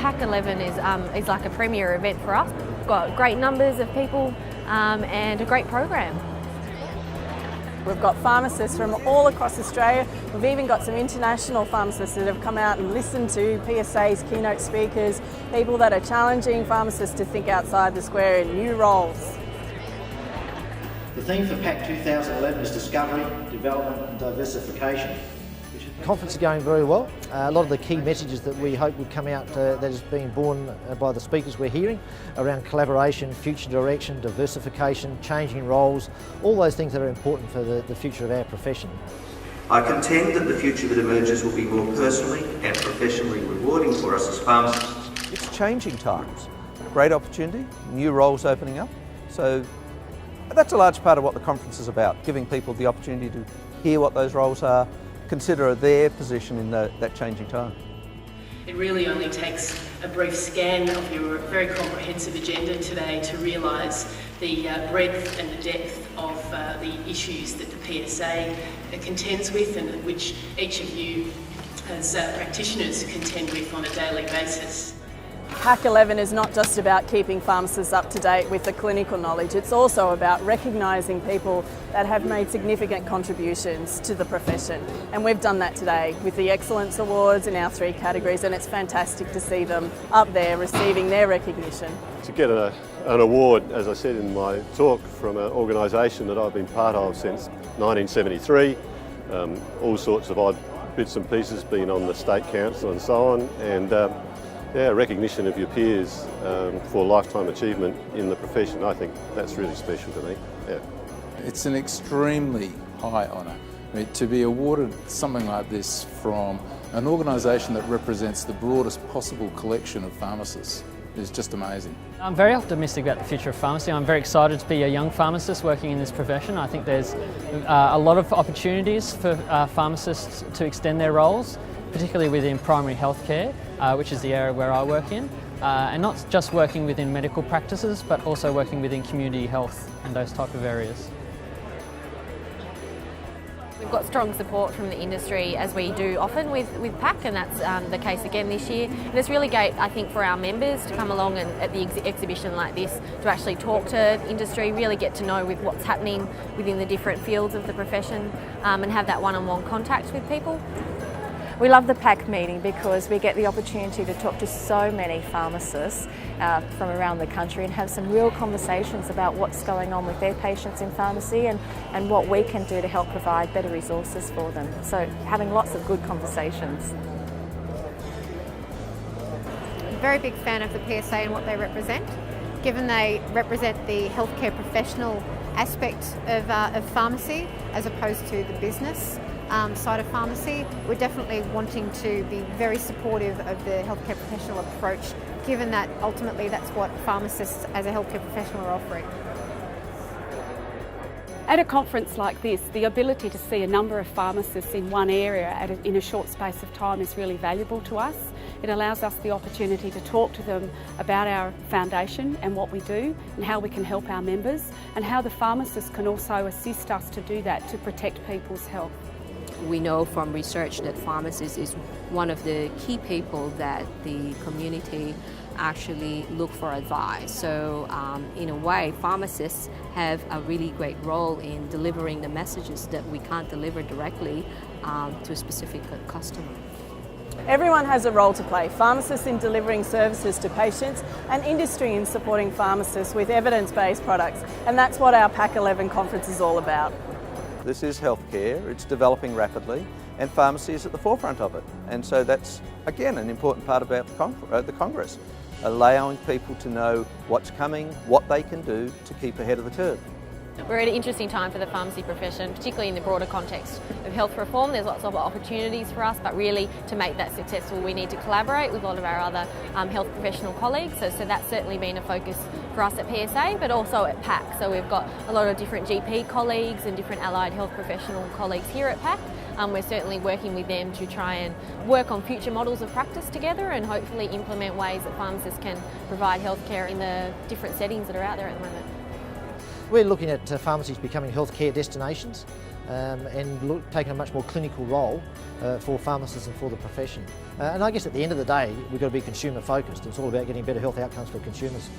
PAC 11 is like a premier event for us. We've got great numbers of people and a great program. We've got pharmacists from all across Australia. We've even got some international pharmacists that have come out and listened to PSA's keynote speakers, people that are challenging pharmacists to think outside the square in new roles. The theme for PAC 2011 is Discovery, Development and Diversification. The conference is going very well. A lot of the key messages that we hope would come out that is being borne by the speakers we're hearing around collaboration, future direction, diversification, changing roles, all those things that are important for the future of our profession. I contend that the future that emerges will be more personally and professionally rewarding for us as pharmacists. It's changing times. Great opportunity, new roles opening up. So that's a large part of what the conference is about, giving people the opportunity to hear what those roles are, consider their position in that changing time. It really only takes a brief scan of your very comprehensive agenda today to realise the breadth and the depth of the issues that the PSA contends with and which each of you as practitioners contend with on a daily basis. PAC 11 is not just about keeping pharmacists up to date with the clinical knowledge, it's also about recognising people that have made significant contributions to the profession. And we've done that today with the Excellence Awards in our 3 categories, and it's fantastic to see them up there receiving their recognition. To get an award, as I said in my talk, from an organisation that I've been part of since 1973, all sorts of odd bits and pieces, being on the State Council and so on, and recognition of your peers for lifetime achievement in the profession, I think that's really special to me. Yeah. It's an extremely high honour. I mean, to be awarded something like this from an organisation that represents the broadest possible collection of pharmacists is just amazing. I'm very optimistic about the future of pharmacy. I'm very excited to be a young pharmacist working in this profession. I think there's a lot of opportunities for pharmacists to extend their roles, particularly within primary healthcare, which is the area where I work in, and not just working within medical practices, but also working within community health and those type of areas. We've got strong support from the industry, as we do often with PAC, and that's the case again this year. And it's really great, I think, for our members to come along and at the exhibition like this to actually talk to industry, really get to know with what's happening within the different fields of the profession, and have that one-on-one contact with people. We love the PAC meeting because we get the opportunity to talk to so many pharmacists from around the country and have some real conversations about what's going on with their patients in pharmacy and what we can do to help provide better resources for them. So having lots of good conversations. I'm a very big fan of the PSA and what they represent. Given they represent the healthcare professional aspect of pharmacy as opposed to the business side of pharmacy, we're definitely wanting to be very supportive of the healthcare professional approach, given that ultimately that's what pharmacists as a healthcare professional are offering. At a conference like this, the ability to see a number of pharmacists in one area in a short space of time is really valuable to us. It allows us the opportunity to talk to them about our foundation and what we do and how we can help our members, and how the pharmacists can also assist us to do that to protect people's health. We know from research that pharmacists is one of the key people that the community actually look for advice. So in a way, pharmacists have a really great role in delivering the messages that we can't deliver directly to a specific customer. Everyone has a role to play, pharmacists in delivering services to patients and industry in supporting pharmacists with evidence-based products, and that's what our PAC 11 conference is all about. This is healthcare, it's developing rapidly, and pharmacy is at the forefront of it. And so that's, again, an important part about the Congress, allowing people to know what's coming, what they can do to keep ahead of the curve. We're at an interesting time for the pharmacy profession, particularly in the broader context of health reform. There's lots of opportunities for us, but really to make that successful we need to collaborate with a lot of our other health professional colleagues. So that's certainly been a focus for us at PSA, but also at PAC. So we've got a lot of different GP colleagues and different allied health professional colleagues here at PAC. We're certainly working with them to try and work on future models of practice together and hopefully implement ways that pharmacists can provide healthcare in the different settings that are out there at the moment. We're looking at pharmacies becoming healthcare destinations. and taking a much more clinical role for pharmacists and for the profession. And I guess at the end of the day, we've got to be consumer focused. It's all about getting better health outcomes for consumers.